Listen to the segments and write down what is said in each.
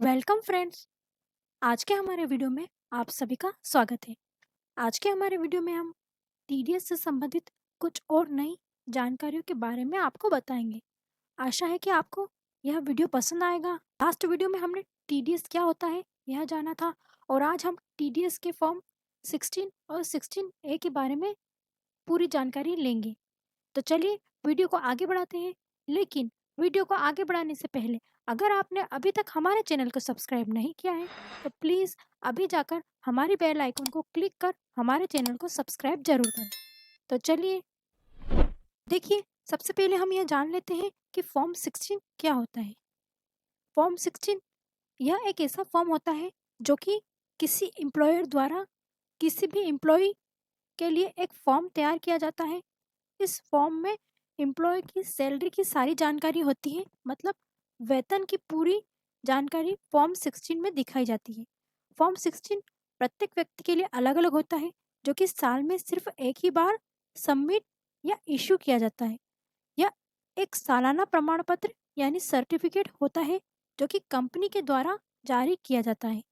Welcome friends. आज के हमारे वीडियो में आप सभी का स्वागत है। आज के हमारे वीडियो में हम टीडीएस से संबंधित कुछ और नई जानकारियों के बारे में आपको बताएंगे। आशा है कि आपको यह वीडियो पसंद आएगा। लास्ट वीडियो में हमने टीडीएस क्या होता है यह जाना था और आज हम टीडीएस के फॉर्म 16 और 16A के बारे में पूरी जानकारी लेंगे। तो चलिए वीडियो को आगे बढ़ाते हैं। लेकिन वीडियो को आगे बढ़ाने से पहले अगर आपने अभी तक हमारे चैनल को सब्सक्राइब नहीं किया है तो प्लीज़ अभी जाकर हमारी बेल आइकन को क्लिक कर हमारे चैनल को सब्सक्राइब जरूर करें। तो चलिए देखिए, सबसे पहले हम यह जान लेते हैं कि फॉर्म 16 क्या होता है। फॉर्म 16 यह एक ऐसा फॉर्म होता है जो कि किसी एम्प्लॉयर द्वारा किसी भी एम्प्लॉय के लिए एक फॉर्म तैयार किया जाता है। इस फॉर्म में एम्प्लॉय की सैलरी की सारी जानकारी होती है, मतलब वेतन की पूरी जानकारी फॉर्म 16 में दिखाई जाती है। फॉर्म 16 प्रत्येक व्यक्ति के लिए अलग अलग होता है, जो कि साल में सिर्फ एक ही बार सबमिट या इशू किया जाता है। यह एक सालाना प्रमाण पत्र यानी सर्टिफिकेट होता है जो कि कंपनी के द्वारा जारी किया जाता है।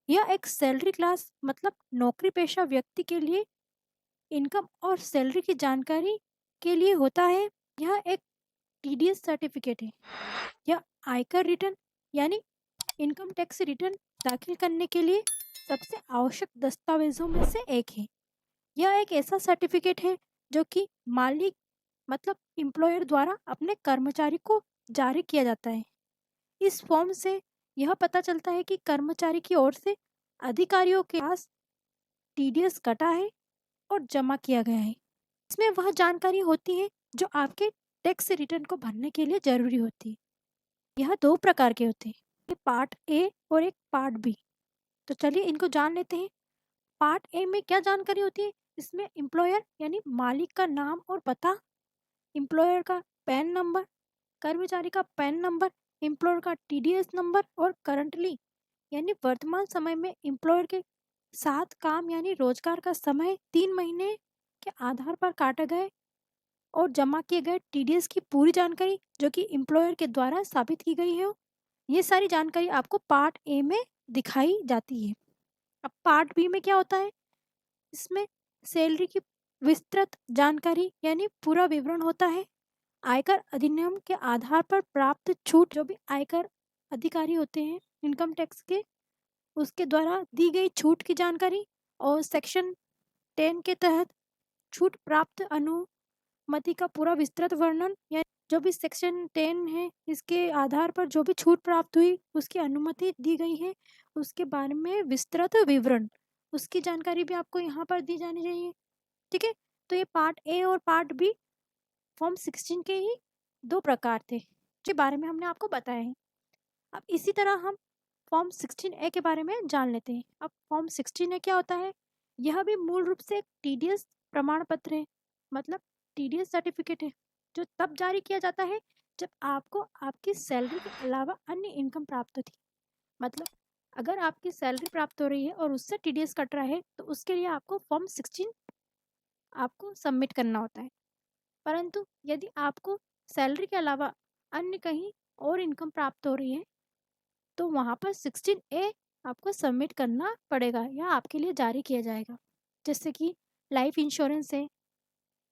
यह एक सैलरी क्लास मतलब नौकरी पेशा व्यक्ति के लिए इनकम और सैलरी की जानकारी के लिए होता है। यह एक टीडीएस सर्टिफिकेट है। यह आयकर रिटर्न यानी इनकम टैक्स रिटर्न दाखिल करने के लिए सबसे आवश्यक दस्तावेजों में से एक है। यह एक ऐसा सर्टिफिकेट है जो कि मालिक मतलब एम्प्लॉयर द्वारा अपने कर्मचारी को जारी किया जाता है। इस फॉर्म से यह पता चलता है कि कर्मचारी की ओर से अधिकारियों के पास टीडीएस कटा है और जमा किया गया है। इसमें वह जानकारी होती है जो आपके टैक्स रिटर्न को भरने के लिए जरूरी होती है। यह दो प्रकार के होते हैं, एक पार्ट ए और एक पार्ट बी। तो चलिए इनको जान लेते हैं। पार्ट ए में क्या जानकारी होती है? इसमें एम्प्लॉयर यानी मालिक का नाम और पता, एम्प्लॉयर का पैन नंबर, कर्मचारी का पैन नंबर, एम्प्लॉयर का टीडीएस नंबर और करंटली यानी वर्तमान समय में एम्प्लॉयर के साथ काम यानी रोजगार का समय 3 महीने के आधार पर काटे गए और जमा किए गए टीडीएस की पूरी जानकारी जो कि एम्प्लॉयर के द्वारा साबित की गई है। ये सारी जानकारी आपको पार्ट ए में दिखाई जाती है। अब पार्ट बी में क्या होता है? इसमें सैलरी की विस्तृत जानकारी यानी पूरा विवरण होता है। आयकर अधिनियम के आधार पर प्राप्त छूट, जो भी आयकर अधिकारी होते हैं इनकम टैक्स के, उसके द्वारा दी गई छूट की जानकारी और सेक्शन 10 के तहत छूट प्राप्त अनुमति का पूरा विस्तृत वर्णन, या जो भी सेक्शन 10 है इसके आधार पर जो भी छूट प्राप्त हुई उसकी अनुमति दी गई है उसके बारे में विस्तृत विवरण, उसकी जानकारी भी आपको यहाँ पर दी जानी चाहिए। ठीक है, तो ये पार्ट ए और पार्ट बी फॉर्म 16 के ही दो प्रकार थे के बारे में हमने आपको बताया है। अब इसी तरह हम फॉर्म 16A के बारे में जान लेते हैं। अब फॉर्म 16A क्या होता है? यह भी मूल रूप से एक टीडीएस प्रमाण पत्र है, मतलब टीडीएस सर्टिफिकेट है, जो तब जारी किया जाता है जब आपको आपकी सैलरी के अलावा अन्य इनकम प्राप्त होती है। मतलब अगर आपकी सैलरी प्राप्त हो रही है और उससे टीडीएस कट रहा है तो उसके लिए आपको फॉर्म 16 आपको सबमिट करना होता है। परंतु यदि आपको सैलरी के अलावा अन्य कहीं और इनकम प्राप्त हो रही है तो वहाँ पर 16A आपको सबमिट करना पड़ेगा या आपके लिए जारी किया जाएगा। जैसे कि लाइफ इंश्योरेंस है,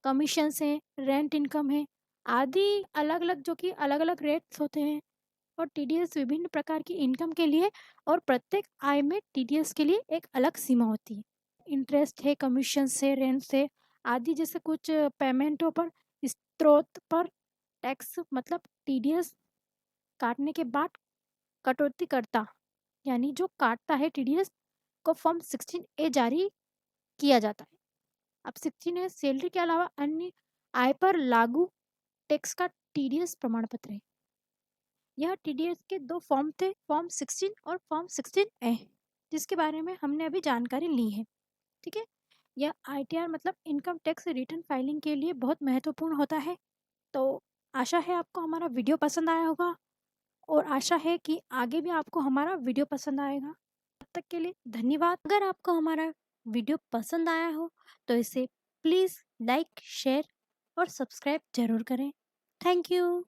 कमीशंस है, रेंट इनकम है आदि, अलग अलग जो कि अलग अलग रेट्स होते हैं। और टीडीएस विभिन्न प्रकार की इनकम के लिए और प्रत्येक आय में टीडीएस के लिए एक अलग सीमा होती है। इंटरेस्ट है, कमीशन है, रेंट है आदि जैसे कुछ पेमेंटों पर स्रोत पर टैक्स मतलब टीडीएस काटने के बाद कटौती करता यानी जो काटता है टीडीएस को फॉर्म 16A जारी किया जाता है। अब 16A सैलरी के अलावा अन्य आय पर लागू टैक्स का टीडीएस प्रमाण पत्र है। यह टीडीएस के दो फॉर्म थे, फॉर्म 16 और फॉर्म 16A, जिसके बारे में हमने अभी जानकारी ली है। ठीक है, यह आईटीआर मतलब इनकम टैक्स रिटर्न फाइलिंग के लिए बहुत महत्वपूर्ण होता है। तो आशा है आपको हमारा वीडियो पसंद आया होगा और आशा है कि आगे भी आपको हमारा वीडियो पसंद आएगा। तब तक के लिए धन्यवाद। अगर आपको हमारा वीडियो पसंद आया हो तो इसे प्लीज़ लाइक, शेयर और सब्सक्राइब जरूर करें। Thank you.